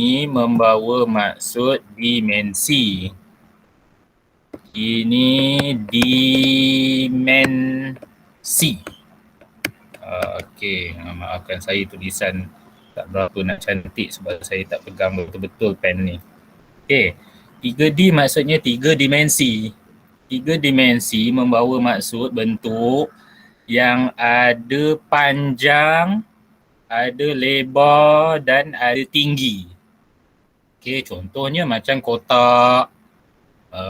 ini membawa maksud dimensi. Ini dimensi. Okey, maafkan saya tulisan tak berapa nak cantik sebab saya tak pegang betul-betul pen ni. Okey, 3D maksudnya 3 dimensi. 3 dimensi membawa maksud bentuk yang ada panjang, ada lebar dan ada tinggi. Okey, contohnya macam kotak,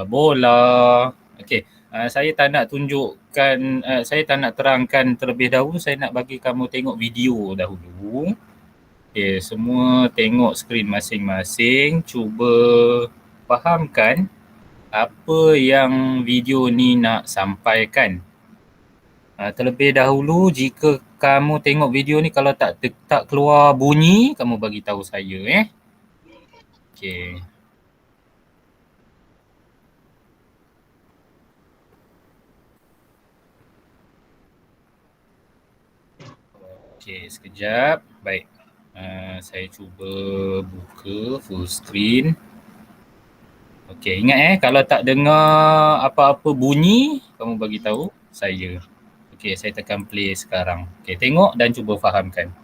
bola. Okey, saya tak nak tunjukkan, saya tak nak terangkan terlebih dahulu, saya nak bagi kamu tengok video dahulu. Okey, semua tengok skrin masing-masing, cuba fahamkan apa yang video ni nak sampaikan. Terlebih dahulu, jika kamu tengok video ni kalau tak keluar bunyi, kamu bagi tahu saya Okey. Okey, sekejap. Baik. Saya cuba buka full screen. Okey, ingat kalau tak dengar apa-apa bunyi, kamu bagi tahu saya. Okey, saya tekan play sekarang. Okey, tengok dan cuba fahamkan.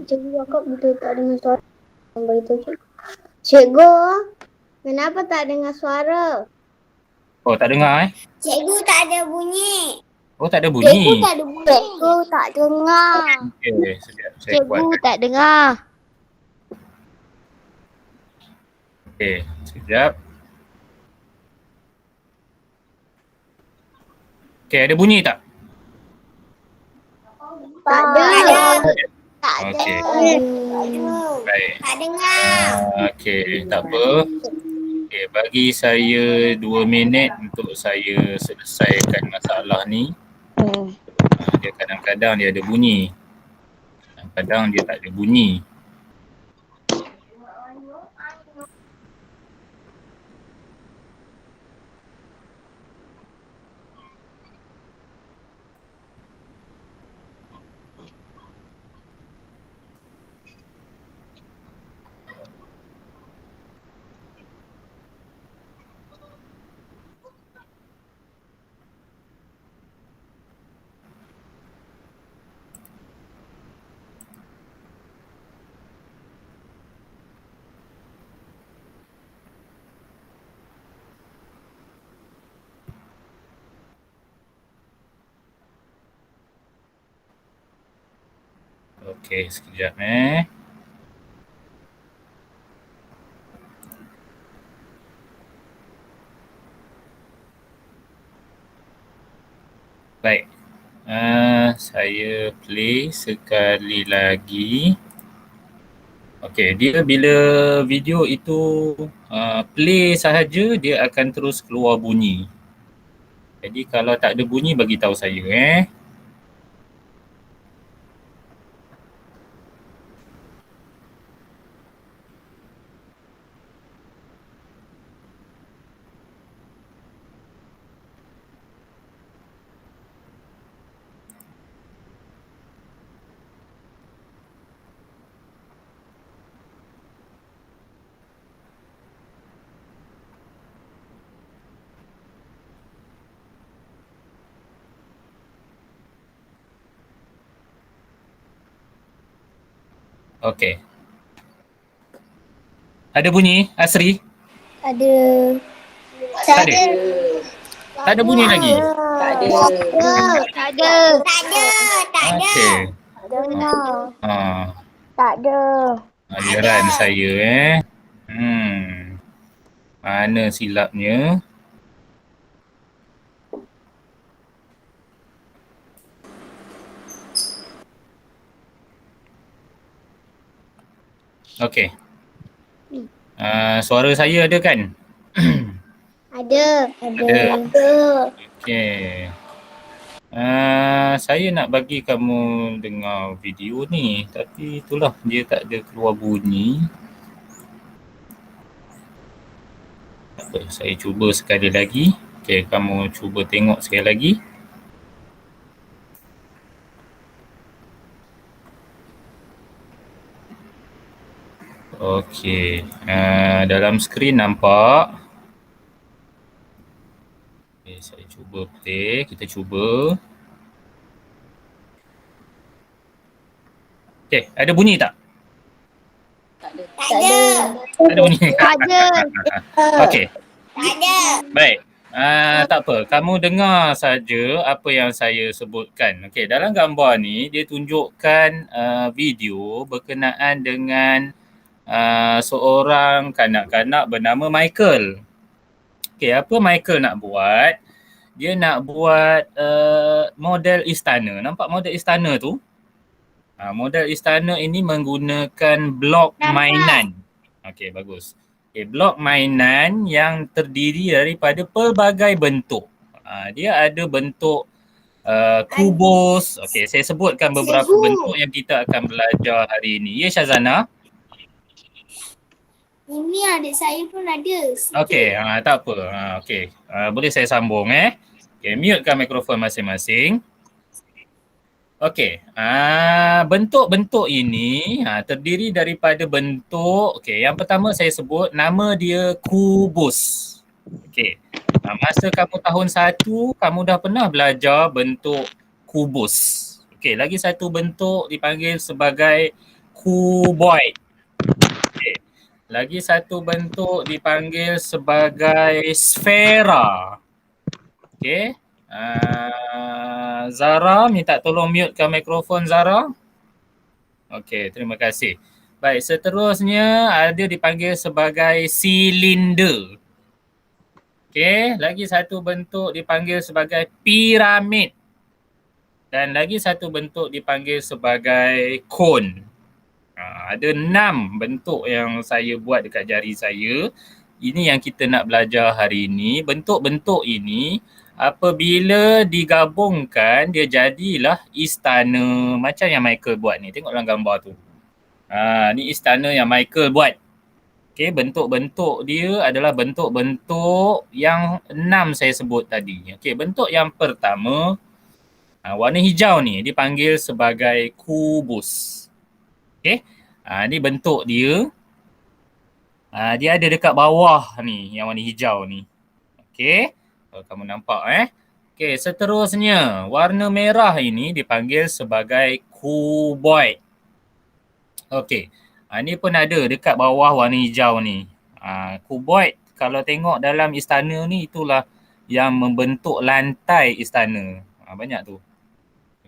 Cikgu cakap betul tak dengar suara. Beritahu cikgu. Cikgu, kenapa tak dengar suara? Oh, tak dengar Cikgu tak ada bunyi. Oh, tak ada bunyi. Cikgu tak ada bunyi. Cikgu tak dengar. Okey, sekejap saya Cikgu kuatkan. tak dengar. Okey, sekejap. Okey, ada bunyi tak? Tak ada. Tak ada. Okey. Baik. Tak dengar. Okey, tak apa. Okey, bagi saya 2 minit untuk saya selesaikan masalah ni. Dia kadang-kadang dia ada bunyi. Kadang-kadang dia tak ada bunyi. Okey, sekejap Baik. Saya play sekali lagi. Okey, dia bila video itu play sahaja, dia akan terus keluar bunyi. Jadi kalau tak ada bunyi, bagi tahu saya Okey. Ada bunyi, Asri? Ada. Tak ada? Tak ada bunyi lagi? Tak ada. Tak ada. Tak ada. Tak ada. Okey. Dengar. Ah, Tak ada. aliran saya Mana silapnya? Okey. Suara saya ada kan? Ada. Ada. Ada. Okey. Saya nak bagi kamu dengar video ni, tapi itulah dia tak ada keluar bunyi. Tak apa, saya cuba sekali lagi. Okey, kamu cuba tengok sekali lagi. Okey, dalam skrin nampak. Okay, saya cuba play, kita cuba. Okay, ada bunyi tak? Tak ada. Ada bunyi? Tak ada. Okey. Tak ada. Baik. Tak apa, kamu dengar saja apa yang saya sebutkan. Okey, dalam gambar ni dia tunjukkan video berkenaan dengan seorang kanak-kanak bernama Michael. Okey, apa Michael nak buat? Dia nak buat model istana. Nampak model istana tu? Model istana ini menggunakan blok mainan. Okey, bagus. Okay, blok mainan yang terdiri daripada pelbagai bentuk. Dia ada bentuk kubus. Okey, saya sebutkan beberapa bentuk yang kita akan belajar hari ini. Ya, Syazana? Ini adik saya pun ada. Okey, tak apa. Okey, boleh saya sambung Okey, mutekan mikrofon masing-masing. Okey, bentuk-bentuk ini terdiri daripada bentuk, okey, yang pertama saya sebut nama dia kubus. Okey, masa kamu tahun 1, kamu dah pernah belajar bentuk kubus. Okey, lagi satu bentuk dipanggil sebagai kuboid. Okey, lagi satu bentuk dipanggil sebagai sfera. Okey. Zara, minta tolong mutekan mikrofon Zara. Okey, terima kasih. Baik, seterusnya ada dipanggil sebagai silinder. Okey, lagi satu bentuk dipanggil sebagai piramid. Dan lagi satu bentuk dipanggil sebagai cone. Ada 6 bentuk yang saya buat dekat jari saya. Ini yang kita nak belajar hari ini. Bentuk-bentuk ini apabila digabungkan dia jadilah istana macam yang Michael buat ni. Tengok dalam gambar tu. Ni istana yang Michael buat. Okey, bentuk-bentuk dia adalah bentuk-bentuk yang 6 saya sebut tadi. Okey, bentuk yang pertama warna hijau ni dipanggil sebagai kubus. Okey. Ni bentuk dia. Dia ada dekat bawah ni yang warna hijau ni. Okey. Kalau kamu nampak Okey, seterusnya warna merah ini dipanggil sebagai kuboid. Okey. Ni pun ada dekat bawah warna hijau ni. Kuboid kalau tengok dalam istana ni itulah yang membentuk lantai istana. Banyak tu.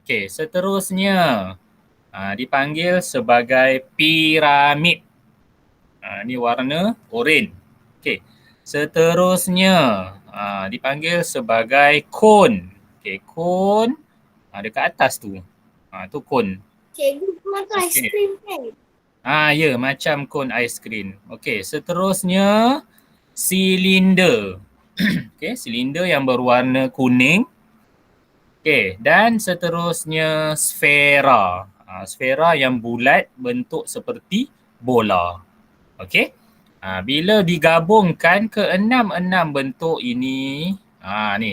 Okey, seterusnya dipanggil sebagai piramid. Ni warna oranye. Okey. Seterusnya dipanggil sebagai cone. Okey, cone dekat atas tu. Tu cone. Cikgu makan aiskrim kan? Ya, macam cone aiskrim. Okey, seterusnya silinder. Okey, silinder yang berwarna kuning. Okey, dan seterusnya sfera. Sfera yang bulat bentuk seperti bola. Okey. Bila digabungkan ke-6 bentuk ini, ni.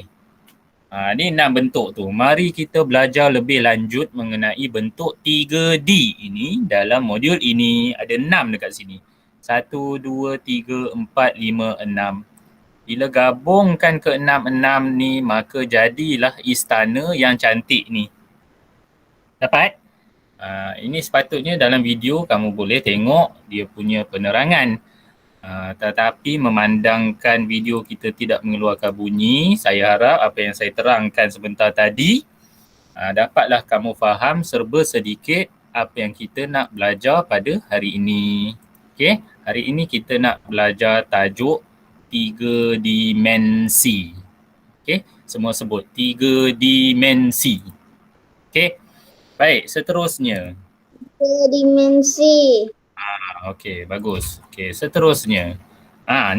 Ni 6 bentuk tu. Mari kita belajar lebih lanjut mengenai bentuk 3D ini dalam modul ini. Ada 6 dekat sini. 1, 2, 3, 4, 5, 6. Bila gabungkan ke-6 ni, maka jadilah istana yang cantik ni. Dapat? Ini sepatutnya dalam video kamu boleh tengok dia punya penerangan. Tetapi memandangkan video kita tidak mengeluarkan bunyi, saya harap apa yang saya terangkan sebentar tadi dapatlah kamu faham serba sedikit apa yang kita nak belajar pada hari ini. Okey, hari ini kita nak belajar tajuk 3 dimensi. Okey, semua sebut 3 dimensi. Okey. Baik, seterusnya. 3 dimensi. Okey, bagus. Okey, seterusnya.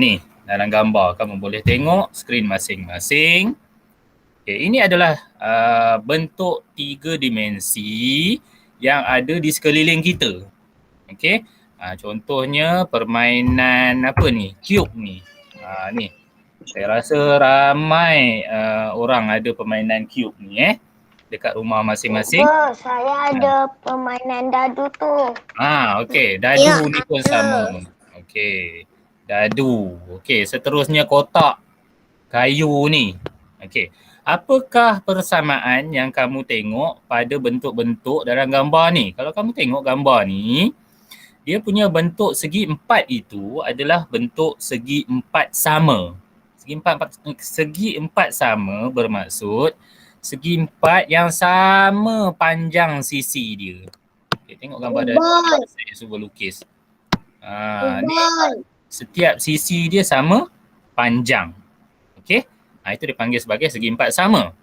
Ni dalam gambar kamu boleh tengok skrin masing-masing. Okay, ini adalah bentuk 3 dimensi yang ada di sekeliling kita. Okay, contohnya permainan apa ni? Cube ni. Ni. Saya rasa ramai orang ada permainan cube ni dekat rumah masing-masing. Saya ada permainan dadu tu. Okey, dadu ni pun sama. Okey. Dadu. Okey, seterusnya kotak kayu ni. Okey. Apakah persamaan yang kamu tengok pada bentuk-bentuk dalam gambar ni? Kalau kamu tengok gambar ni, dia punya bentuk segi empat itu adalah bentuk segi empat sama. Segi empat sama bermaksud segi empat yang sama panjang sisi dia. Okay, tengok gambar dadu. Saya cuba lukis. Ni, setiap sisi dia sama panjang. Okey. Itu dipanggil sebagai segi empat sama.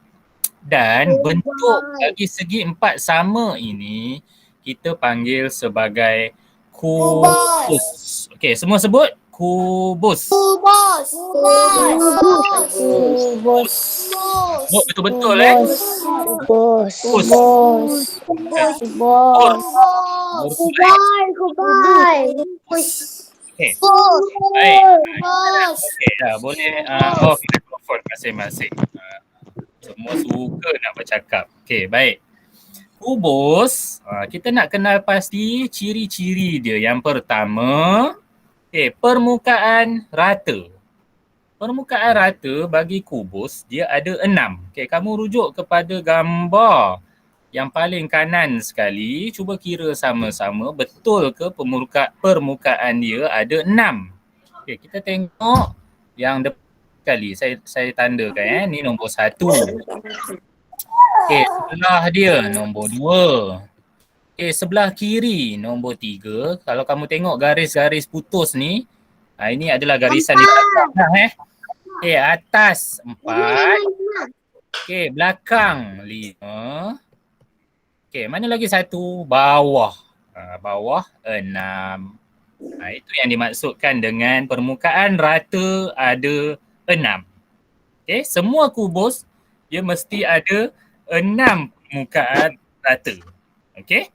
Dan bentuk bagi segi empat sama ini kita panggil sebagai kubus. Okey, semua sebut kubus. Kubus. Sebut betul-betul Kubus. Okey. Baik. Okey, dah boleh off mikrofon masing-masing. Semua suka nak bercakap. Okey, baik. Kubus, kita nak kenal pasti ciri-ciri dia. Yang pertama, permukaan rata. Permukaan rata bagi kubus dia ada 6. Okey, kamu rujuk kepada gambar yang paling kanan sekali, cuba kira sama-sama betul ke permukaan dia ada 6. Okey, kita tengok yang depan sekali. Saya tandakan ni nombor 1. Okey, sebelah dia nombor 2. Okey, sebelah kiri nombor 3. Kalau kamu tengok garis-garis putus ni, ini adalah garisan di belakang Okey, atas 4. Okey, belakang 5. Okey, mana lagi satu? Bawah. Bawah 6. Itu yang dimaksudkan dengan permukaan rata ada 6. Okey, semua kubus dia mesti ada 6 permukaan rata. Okey.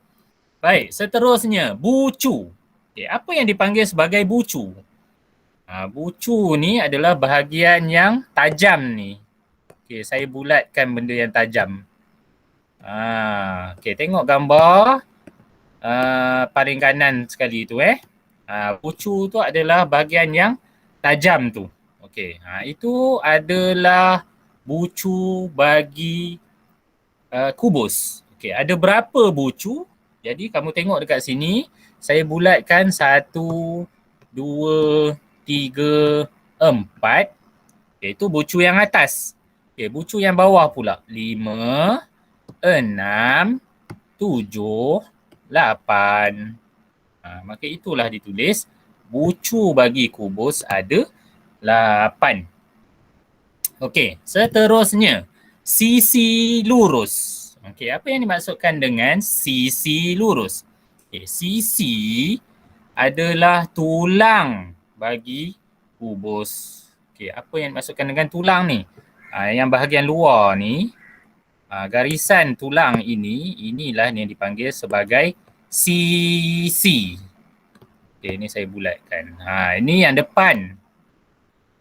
Baik, seterusnya bucu. Okey, apa yang dipanggil sebagai bucu? Bucu ni adalah bahagian yang tajam ni. Okey, saya bulatkan benda yang tajam. Okey, tengok gambar paling kanan sekali tu bucu tu adalah bahagian yang tajam tu. Okey, itu adalah bucu bagi kubus. Okey, ada berapa bucu? Jadi kamu tengok dekat sini, saya bulatkan 1, 2, 3, 4. Okey, itu bucu yang atas. Okey, bucu yang bawah pula 5, 6, 7, 8. Maka itulah ditulis bucu bagi kubus ada 8. Okey, seterusnya sisi lurus. Okey, apa yang dimaksudkan dengan sisi lurus? Okey, sisi adalah tulang bagi kubus. Okey, apa yang dimaksudkan dengan tulang ni? Yang bahagian luar ni, garisan tulang inilah yang dipanggil sebagai sisi. Okey, ini saya bulatkan. Ini yang depan.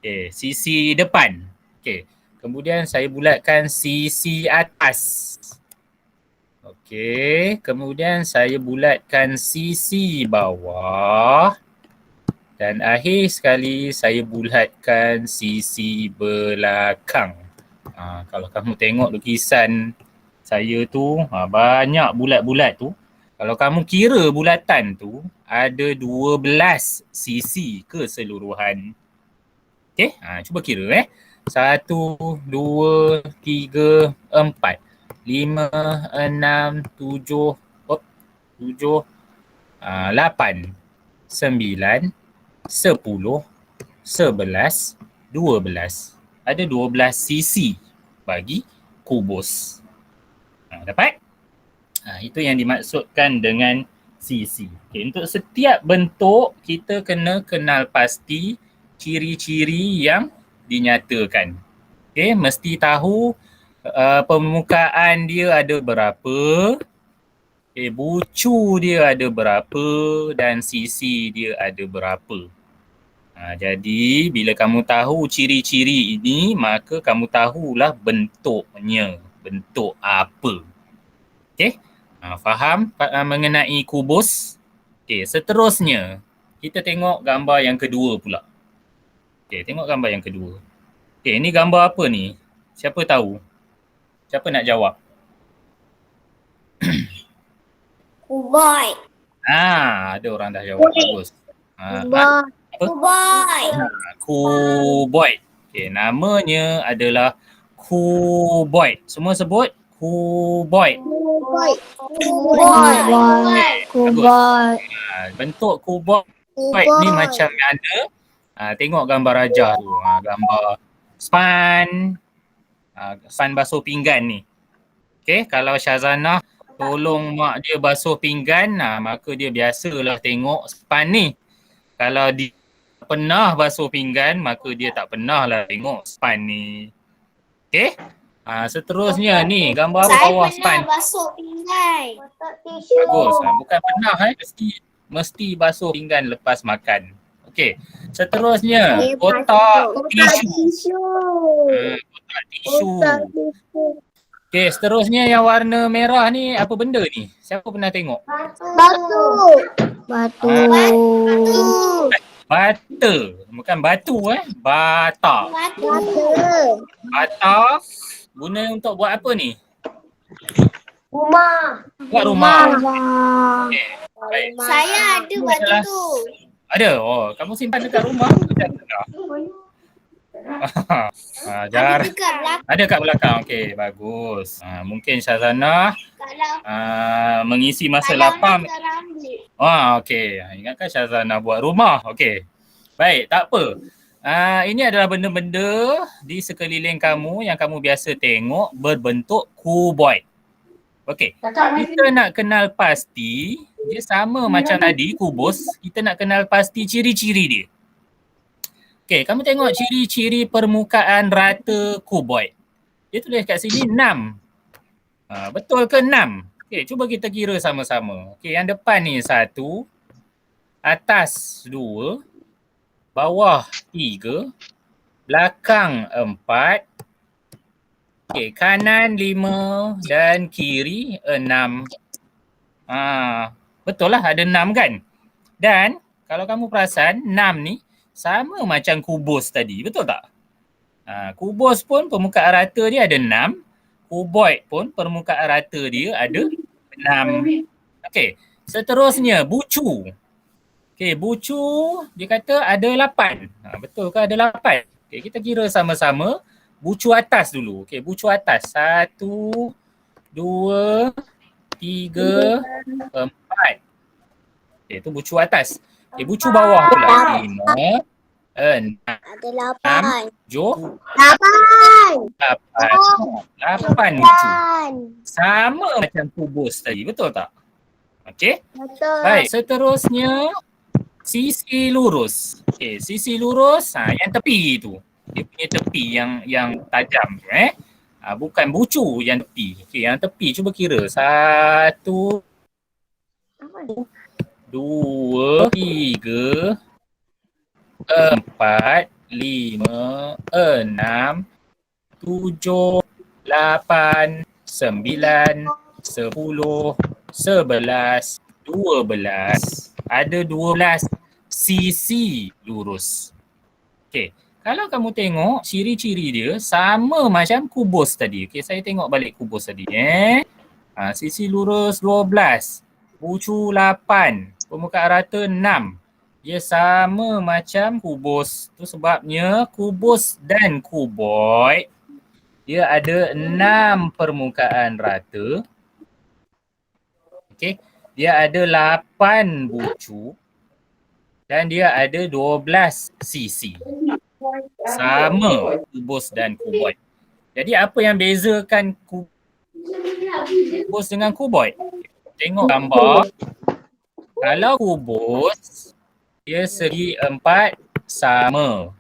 Okey, sisi depan. Okey, kemudian saya bulatkan sisi atas. Okey, kemudian saya bulatkan sisi bawah. Dan akhir sekali saya bulatkan sisi belakang. Kalau kamu tengok lukisan saya tu, banyak bulat-bulat tu. Kalau kamu kira bulatan tu, ada 12 sisi keseluruhan. Okey, cuba kira 1, 2, 3, 4, 5, 6, 7, 7, 8, 9, 10, 11, 12. Ada 12 sisi bagi kubus. Dapat? Itu yang dimaksudkan dengan sisi. Okay, untuk setiap bentuk kita kena kenal pasti ciri-ciri yang dinyatakan. Okay, mesti tahu permukaan dia ada berapa, bucu dia ada berapa dan sisi dia ada berapa. Jadi bila kamu tahu ciri-ciri ini, maka kamu tahulah bentuknya, bentuk apa. Okey? Faham mengenai kubus? Okey, seterusnya kita tengok gambar yang kedua pula. Okey, tengok gambar yang kedua. Okey, ini gambar apa ni? Siapa tahu? Siapa nak jawab? Kuboy. Ada orang dah jawab. Bagus. Kuboy. Kuboy. Cuboid. Okey, namanya adalah cuboid. Semua sebut cuboid. Kuboy. Kuboy. Bentuk cuboid ni macam mana? Tengok gambar rajah tu. Gambar span. Span basuh pinggan ni. Okey, kalau Syazana tolong mak dia basuh pinggan, maka dia biasalah tengok span ni. Kalau dia pernah basuh pinggan, maka dia tak pernah lah tengok span ni. Okey? Seterusnya ni, gambar bawah span. Saya pernah basuh pinggan. Bagus. Bukan pernah mesti basuh pinggan lepas makan. Okey. Seterusnya, kotak tisu. Kotak tisu. Okey, seterusnya yang warna merah ni apa benda ni? Siapa pernah tengok? Batu. Bata. Bukan batu bata. Bata guna untuk buat apa ni? Rumah. Buat rumah. Okay. Baik. Saya ada batu tu. Ada? Oh, kamu simpan dekat rumah? Jar. Ada kat belakang. Okey, bagus. Mungkin Syazana mengisi masa lapang. Okey. Ingatkan Syazana buat rumah. Okey. Baik, tak apa. Ini adalah benda-benda di sekeliling kamu yang kamu biasa tengok berbentuk kuboid. Okey. Kita nak kenal pasti dia sama macam tadi kubus, kita nak kenal pasti ciri-ciri dia. Okey, kamu tengok ciri-ciri permukaan rata kuboid. Dia tulis kat sini 6. Betul ke 6? Okey, cuba kita kira sama-sama. Okey, yang depan ni 1, atas 2, bawah 3, belakang 4, okey, kanan 5 dan kiri 6. Betul lah, ada 6 kan? Dan kalau kamu perasan 6 ni sama macam kubus tadi, betul tak? Kubus pun permukaan rata dia ada 6. Kuboid pun permukaan rata dia ada 6. Okey, seterusnya bucu. Okey, bucu dia kata ada 8. Betul ke ada 8? Okey, kita kira sama-sama. Bucu atas dulu. Okey, bucu atas. 1, 2, 3, 4. Okey, itu bucu atas. Okay, bucu bawah pula. 5, 6, Ada 8. 7, 8. 8 bucu. Sama macam kubus tadi, betul tak? Okey. Betul. Baik, seterusnya sisi lurus. Okey, sisi lurus yang tepi tu. Dia punya tepi yang tajam tu bukan bucu yang tepi. Okey, yang tepi cuba kira. 1, 2, 3, 4, 5, 6, 7, 8, 9, 10, 11, 12. Ada 12 sisi lurus. Okey, kalau kamu tengok ciri-ciri dia sama macam kubus tadi. Okey, saya tengok balik kubus tadi. Sisi lurus 12, bucu 8, permukaan rata 6. Dia sama macam kubus. Tu sebabnya kubus dan kuboid dia ada 6 permukaan rata. Okey, dia ada 8 bucu dan dia ada 12 sisi. Sama kubus dan kuboid. Jadi apa yang bezakan kubus dengan kuboid? Tengok gambar. Kalau kubus dia segi 4 sama.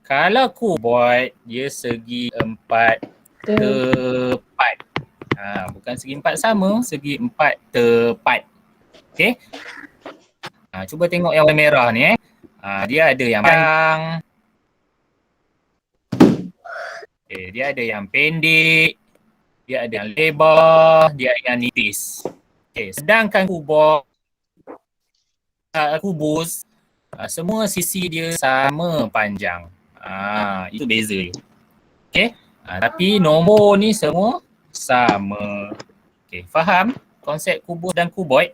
Kalau kuboid dia segi 4 tepat. Bukan segi empat sama, segi empat tepat. Okey. Cuba tengok yang warna merah ni dia ada yang panjang. Dia ada yang pendek, dia ada yang lebar, dia ada yang nipis. Sedangkan kubus semua sisi dia sama panjang. Itu beza dia. Tapi nombor ni semua sama. Faham konsep kubus dan kuboid?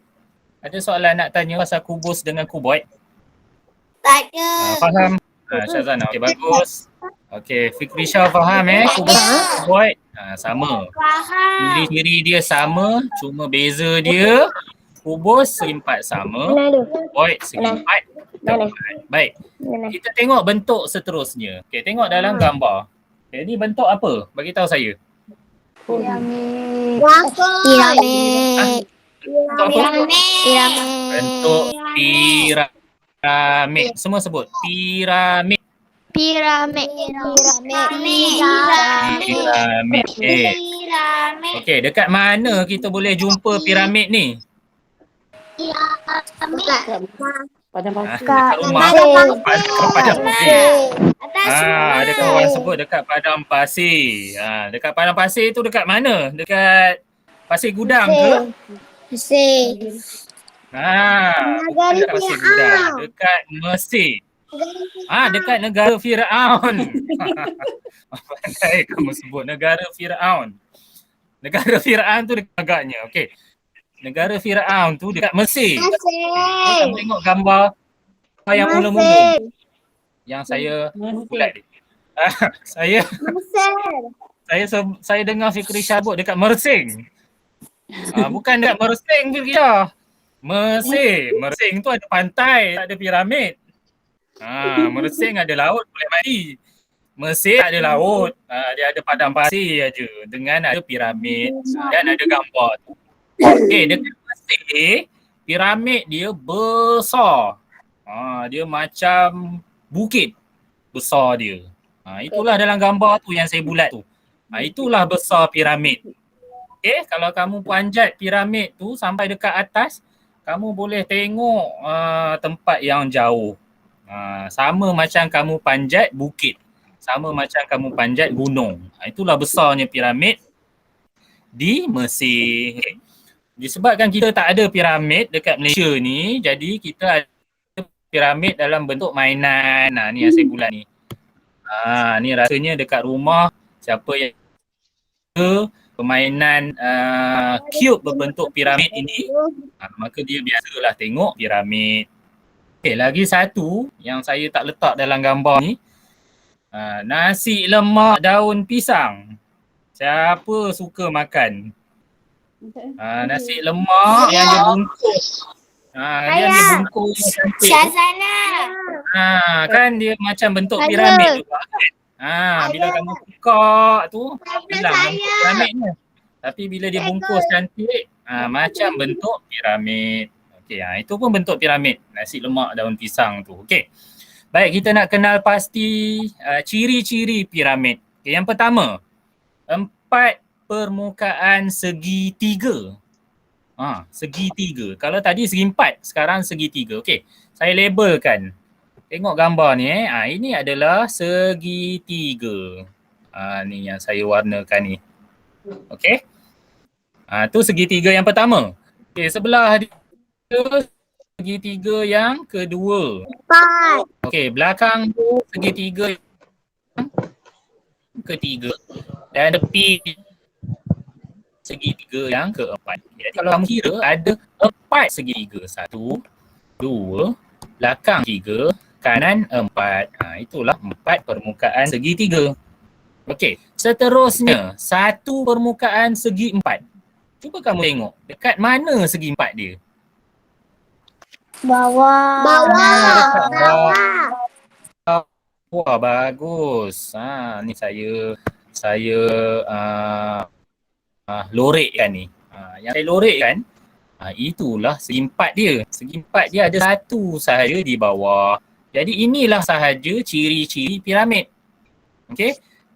Ada soalan nak tanya pasal kubus dengan kuboid? Tak ada. Faham? Syazana, bagus. Fikrisha faham kubus dan kuboid? Sama. Faham. Ciri-ciri dia sama, cuma beza dia kubus segi empat sama, kuboid segi empat tepat. Baik, kita tengok bentuk seterusnya. Tengok dalam gambar. Ni bentuk apa? Bagi tahu saya. Piramid. Bentuk piramid. Semua sebut piramid. Piramid. Okey, dekat mana kita boleh jumpa piramid ni? Padang pasir. Dekat rumah. Padang pasir. Ada kawan sebut dekat padang pasir. Dekat padang pasir tu dekat mana? Dekat Pasir Gudang ke? Bukan dekat Pasir Gudang, dekat Mesir. Dekat negara Firaun. Pandai kamu sebut negara Firaun. Negara Firaun tu dekat agaknya. Okey. Negara Firaun tu dekat Mesir. Kamu tengok gambar yang mula-mula. Yang saya bulat ni. Saya dengar Fikrisha sebut dekat Mersing. Bukan dekat Mersing Fikrisha. Mesir. Mersing tu ada pantai, tak ada piramid. Mersing ada laut, boleh mandi. Mesir tak ada laut. Dia ada padang pasir aja dengan ada piramid dan ada gambar tu. Dekat Mesir, piramid dia besar. Dia macam bukit besar dia. Itulah dalam gambar tu yang saya bulat tu. Itulah besar piramid. Kalau kamu panjat piramid tu sampai dekat atas, kamu boleh tengok tempat yang jauh. Sama macam kamu panjat bukit. Sama macam kamu panjat gunung. Itulah besarnya piramid di Mesir. Disebabkan kita tak ada piramid dekat Malaysia ni, jadi kita ada piramid dalam bentuk mainan. Ni yang saya bulat ni. Ni rasanya dekat rumah siapa yang ada permainan cube berbentuk piramid ini, maka dia biasalah tengok piramid. Lagi satu yang saya tak letak dalam gambar ni, nasi lemak daun pisang. Siapa suka makan? Nasi lemak yang dia bungkus. Dia bungkus cantik. Syazana. Kan dia macam bentuk piramid juga kan. Bila kamu buka tu hilang bentuk piramidnya. Tapi bila dia bungkus cantik, macam bentuk piramid. Itu pun bentuk piramid, nasi lemak daun pisang tu. Baik, kita nak kenal pasti ciri-ciri piramid. Yang pertama, 4 permukaan segitiga. Segitiga. Kalau tadi segi 4, sekarang segitiga. Saya labelkan. Tengok gambar ni ini adalah segitiga. Ni yang saya warnakan ni. Tu segitiga yang pertama. Sebelah dia segitiga yang kedua. Belakang tu segitiga yang ketiga. Dan tepi segitiga yang keempat. Jadi kalau kamu kira ada 4 segitiga. 1, 2, belakang 3, kanan 4. Itulah 4 permukaan segitiga. Seterusnya 1 permukaan segi 4. Cuba kamu tengok dekat mana segi 4 dia? Bawah. Wah, bagus. Ni saya lorekkan ni. Yang saya lorekkan, itulah segi 4 dia. Segi 4 dia ada 1 sahaja di bawah. Jadi inilah sahaja ciri-ciri piramid.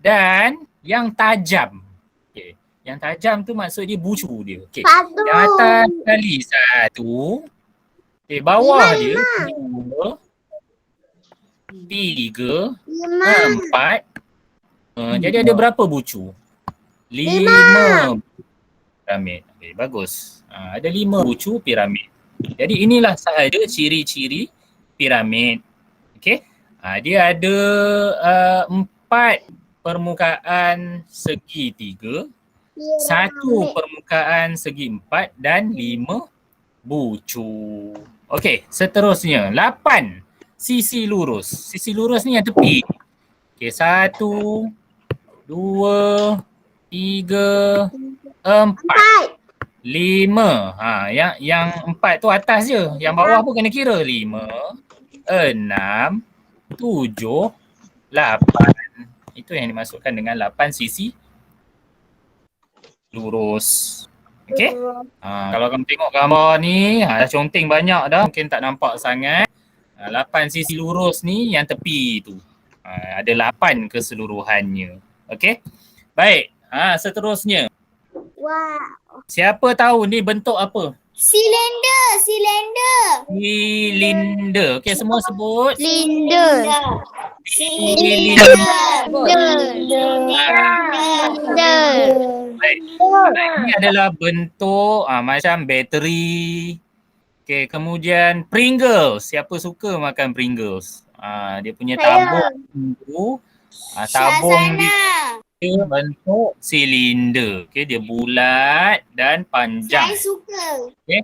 Dan yang tajam. Yang tajam tu maksud dia bucu dia. Okey. Satu. Yang atas sekali satu. Okey, bawah dia 2, 3, 4. Jadi ada berapa bucu? 5 piramid. Okey, bagus. Ada 5 bucu piramid. Jadi inilah sahaja ciri-ciri piramid. Okey. Dia ada 4 permukaan segitiga, 1 permukaan segi 4 dan 5 bucu. Okey, seterusnya 8 sisi lurus. Sisi lurus ni yang tepi. Okey, 1, 2, 3, 4, 5. Yang 4 tu atas je. Yang bawah pun kena kira. 5, 6, 7, 8. Itu yang dimasukkan dengan 8 sisi lurus. Okey? Kalau kamu tengok gambar ni, dah conteng banyak dah. Mungkin tak nampak sangat. 8 sisi lurus ni yang tepi tu. Ada 8 keseluruhannya. Okey? Baik. Seterusnya. Wow. Siapa tahu ni bentuk apa? Silinder. Silinder. Okey, semua sebut. Silinder. Baik. Ini adalah bentuk macam bateri. Okey, kemudian Pringles. Siapa suka makan Pringles? Dia punya tabung tu. Tabung dia bentuk silinder. Okey, dia bulat dan panjang. Saya suka. Okey.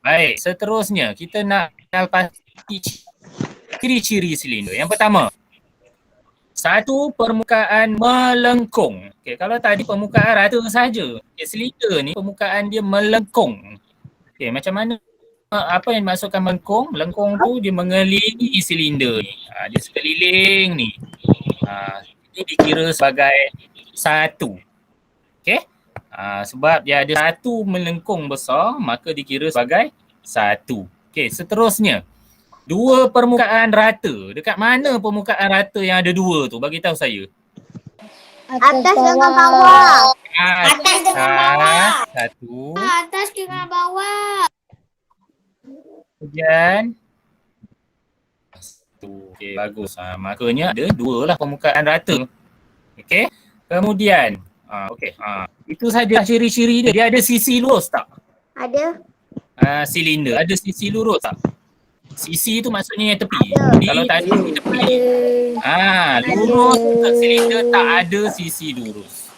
Baik, seterusnya kita nak kenal pasti ciri-ciri silinder. Yang pertama, satu permukaan melengkung. Okey, kalau tadi permukaan rata saja. Okay, silinder ni permukaan dia melengkung. Okey, macam mana apa yang dimaksudkan melengkung? Melengkung tu dia mengelilingi silinder ni. Dia sekeliling ni. Ini dikira sebagai satu. Okey? Sebab dia ada satu melengkung besar, maka dikira sebagai satu. Okey, seterusnya. 2 permukaan rata. Dekat mana permukaan rata yang ada 2 tu? Bagi tahu saya. Atas dengan bawah. Atas dengan bawah. Satu. Atas dengan bawah. Kemudian satu. Okey, bagus. Makanya ada 2 lah permukaan rata. Okey. Kemudian okey. Itu saja ciri-ciri dia. Dia ada sisi lurus tak? Ada. Silinder ada sisi lurus tak? Sisi tu maksudnya yang tepi. Ada. Kalau tadi tepi. Lurus untuk silinder tak ada sisi lurus.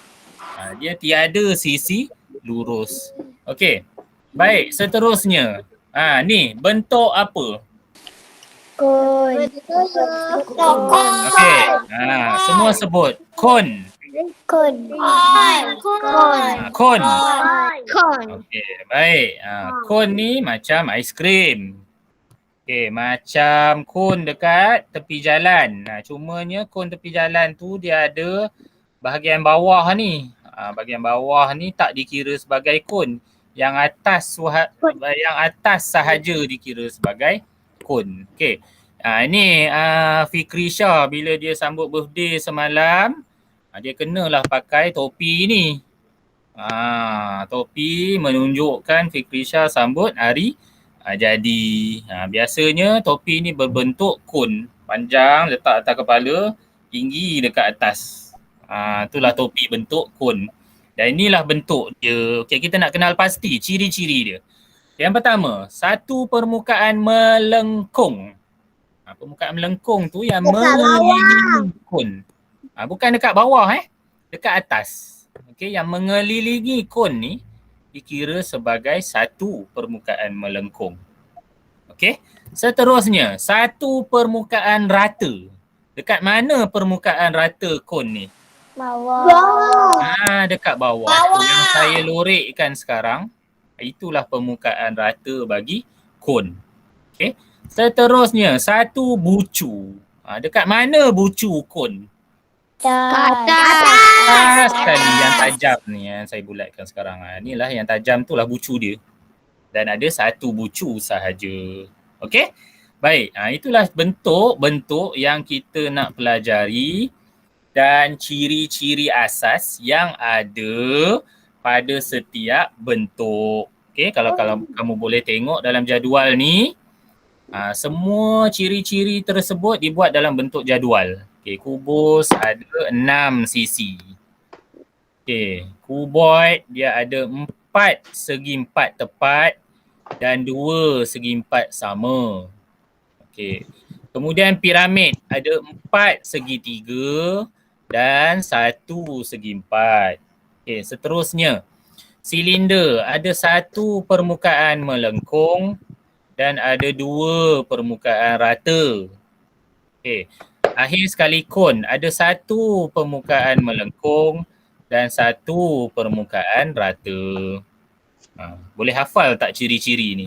Dia tiada sisi lurus. Okey. Baik, seterusnya. Ni bentuk apa? Kon. Okey. Semua sebut kon. Kon. Kon. Kon. Okey, baik. Kon ni macam aiskrim. Okey, macam kon dekat tepi jalan. Cumanya kon tepi jalan tu dia ada bahagian bawah ni. Bahagian bawah ni tak dikira sebagai kon. Yang atas sahaja dikira sebagai kon. Okey. Ini Fikrisha bila dia sambut birthday semalam, dia kenalah pakai topi ni. Topi menunjukkan Fikrisha sambut hari jadi. Biasanya topi ni berbentuk kon, panjang letak atas kepala, tinggi dekat atas. Itulah topi bentuk kon. Dan inilah bentuk dia. Okey, kita nak kenal pasti ciri-ciri dia. Yang pertama, satu permukaan melengkung. Permukaan melengkung tu yang mengelilingi kon. Bukan dekat bawah dekat atas. Okey, yang mengelilingi kon ni dikira sebagai satu permukaan melengkung. Okey, seterusnya satu permukaan rata. Dekat mana permukaan rata kon ni? Bawah. Dekat bawah. Yang saya lorekkan sekarang, itulah permukaan rata bagi kon. Okey. Seterusnya satu bucu. Dekat mana bucu kon? Atas sekali yang tajam ni yang saya bulatkan sekarang. Inilah yang tajam tu lah bucu dia. Dan ada satu bucu sahaja. Okey? Baik, itulah bentuk-bentuk yang kita nak pelajari dan ciri-ciri asas yang ada pada setiap bentuk. Okey, kalau kamu boleh tengok dalam jadual ni, semua ciri-ciri tersebut dibuat dalam bentuk jadual. Okey, kubus ada 6 sisi. Okey, kuboid dia ada 4 segi 4 tepat dan 2 segi 4 sama. Okey. Kemudian piramid ada 4 segi 3 dan 1 segi 4. Okey, seterusnya silinder ada 1 permukaan melengkung dan ada 2 permukaan rata. Okey. Akhir sekali kon ada 1 permukaan melengkung dan 1 permukaan rata. Boleh hafal tak ciri-ciri ni?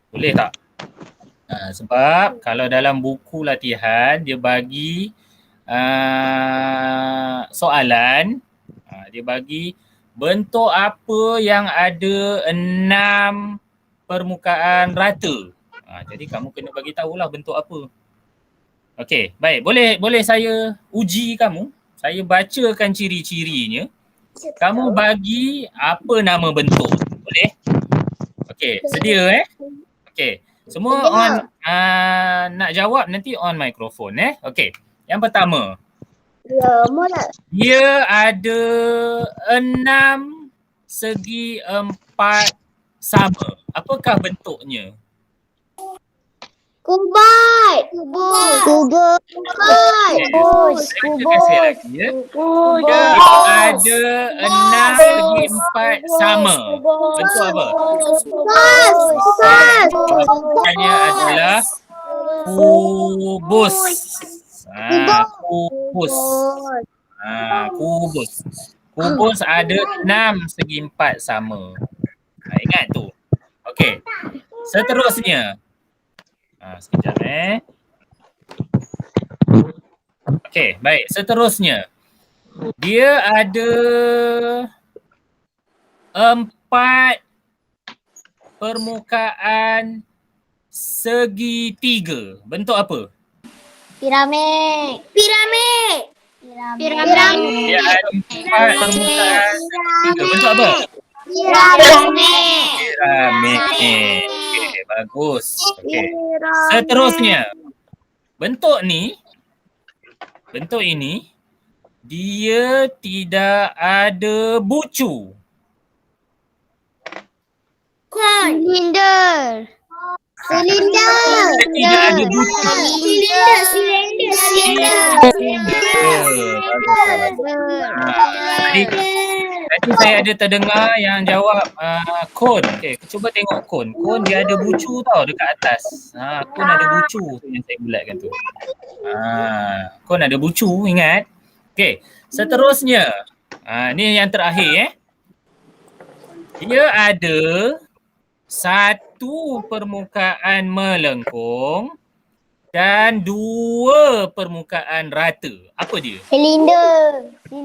Boleh tak? Sebab kalau dalam buku latihan dia bagi soalan, dia bagi bentuk apa yang ada 6 permukaan rata. Jadi kamu kena bagi tahulah bentuk apa. Okey, baik. Boleh saya uji kamu? Saya bacakan ciri-cirinya. Kamu bagi apa nama bentuk? Boleh? Okey, sedia Okey. Semua on nak jawab nanti on mikrofon Okey. Yang pertama. Ya, mula. Dia ada 6 segi 4 sama. Apakah bentuknya? Kuboid. Kuboid. Saya kasih lagi Dia ada 6 segi 4 sama. Bentuk apa? Jawapannya adalah kubus. Kubus. Kubus. Kubus ada 6 segi 4 sama. Ingat tu. Okey. Seterusnya. Sekejap Okey, baik. Seterusnya. Dia ada 4 permukaan segi 3. Bentuk apa? Piramid. Dia ada 4 permukaan segi 3. Bentuk apa? Piramid. Okey, bagus. Okey. Seterusnya. Bentuk ini dia tidak ada bucu. Silinder. Dia tidak ada bucu. Tadi saya ada terdengar yang jawab kon. Okey, cuba tengok kon. Kon dia ada bucu tau dekat atas. Kon ada bucu tu yang saya bulatkan tu. Kon ada bucu, ingat. Okey, seterusnya. Ni yang terakhir Dia ada 1 permukaan melengkung dan 2 permukaan rata. Apa dia? Silinder. 1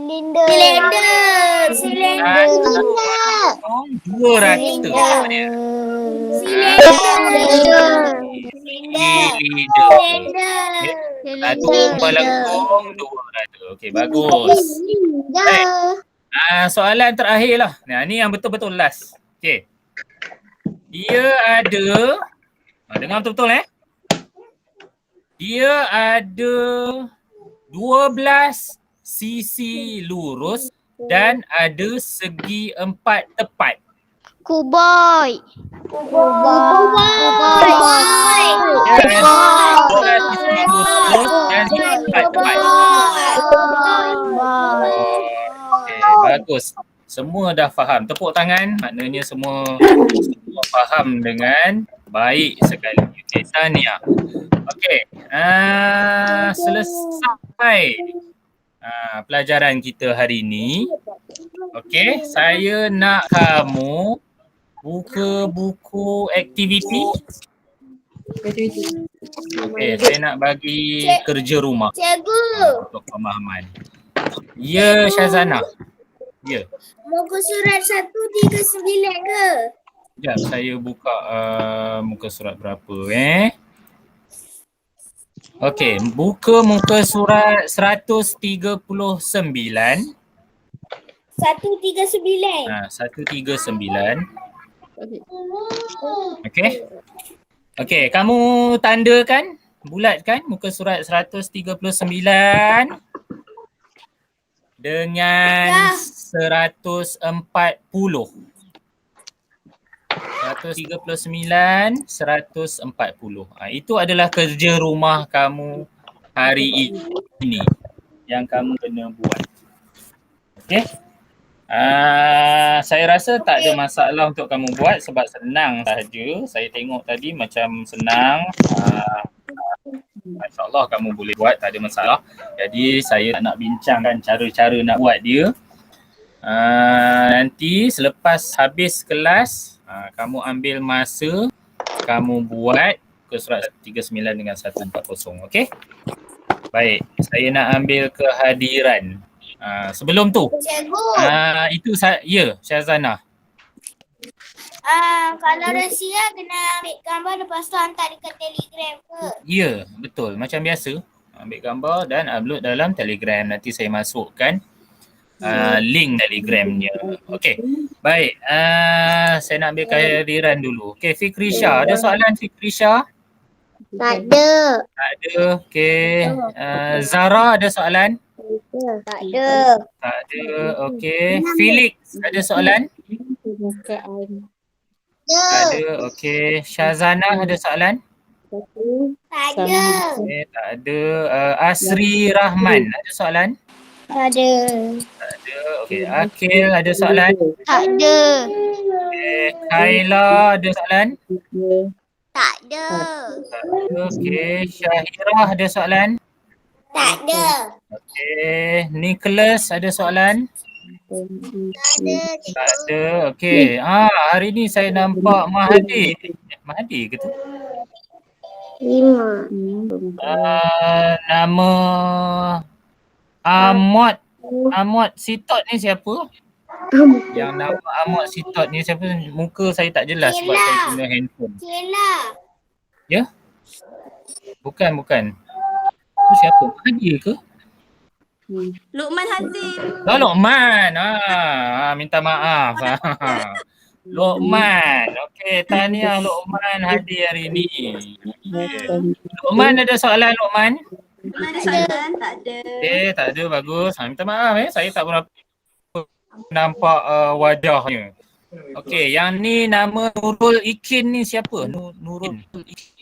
melengkung, 2 rata. Apa dia? Silinder. 1 melengkung, 2 rata. Okey, bagus. Soalan terakhir lah. Ni yang betul-betul last. Okey. Dia ada, dengar betul-betul dia ada 12 sisi lurus dan ada segi 4 tepat. Kuboid. Sisi lurus dan segi 4 tepat. Bagus. Semua dah faham. Tepuk tangan, maknanya semua faham dengan baik sekali. Okey, tahniah. Okey, selesai pelajaran kita hari ini. Okey, saya nak kamu buka buku aktiviti. Okey, saya nak bagi kerja rumah untuk pemahaman. Ya, Syazana. Ya. Muka surat 139 ke? Sekejap saya buka muka surat berapa Okey, buka muka surat 139. 139. 139. Okey. Okey, kamu tandakan, bulatkan muka surat 139 dengan Dah. 140. 139, 140. Itu adalah kerja rumah kamu hari ini yang kamu kena buat. Okey? Saya rasa tak ada masalah untuk kamu buat sebab senang sahaja. Saya tengok tadi macam senang. InsyaAllah kamu boleh buat, tak ada masalah. Jadi saya nak bincangkan cara-cara nak buat dia. Nanti selepas habis kelas, kamu ambil masa, kamu buat ke surat 39 dengan 140. Okey? Baik, saya nak ambil kehadiran. Sebelum tu, Cikgu, itu ya, Syazana. kalau rahsia kena ambil gambar lepas tu hantar dekat Telegram ke? Ya, betul. Macam biasa. Ambil gambar dan upload dalam Telegram. Nanti saya masukkan link Telegramnya. Okey. Baik. Saya nak ambil kehadiran dulu. Okey, Fikrisha. Ada soalan Fikrisha? Tak ada. Tak ada. Okey. Zara ada soalan? Tak ada. Tak ada. Okey. Felix ada soalan? Tak ada. Okey. Syazana ada soalan? Tak ada. Okey, tak ada. Asri Rahman ada soalan? Tak ada. Tak ada. Okey. Akil ada soalan? Tak ada. Okey. Kaila ada soalan? Tak ada. Tak ada. Okey. Syahirah ada soalan? Tak ada. Okey. Nicholas ada soalan? Tak ada. Tak ada. Okey. Hari ni saya nampak Mahathir. Mahathir ke tu? 5. Nama Ahmad Sitot ni siapa? Yang nama Ahmad Sitot ni siapa? Muka saya tak jelas sebab Sheila. saya guna handphone. Sheila. Ya? Bukan. Tu siapa? Mahathir ke? Luqman Hazim. Luqman. Minta maaf. Luqman. Okey, tahniah Luqman hadir hari ni. Luqman ada soalan Luqman? Ada soalan? Tak ada. Okey, tak ada, bagus. Minta maaf saya tak berapa nampak wajahnya. Okey, yang ni nama Nurul Ikin ni siapa? Nurul Ikin.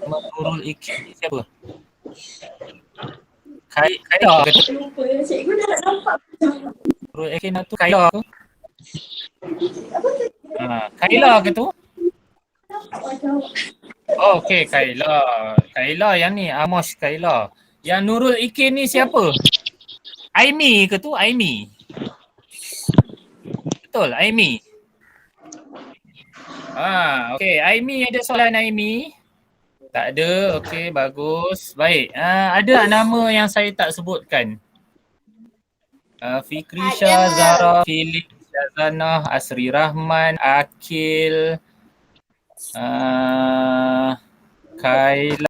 Nurul Ikin ni siapa? Kaila ke tu? Nurul Ikin tu Kaila ke? Kaila ke tu? Oh, okey, Kaila yang ni Amos Kaila. Yang Nurul Ikin ni siapa? Aimi ke tu? Aimi. Betul, Aimi. Okey, Aimi ada soalan Aimi? Tak ada. Okey, bagus. Baik. Ada nama yang saya tak sebutkan? Fikrisha, Zara, Felix, Syazana, Asri Rahman, Akil, Kaila.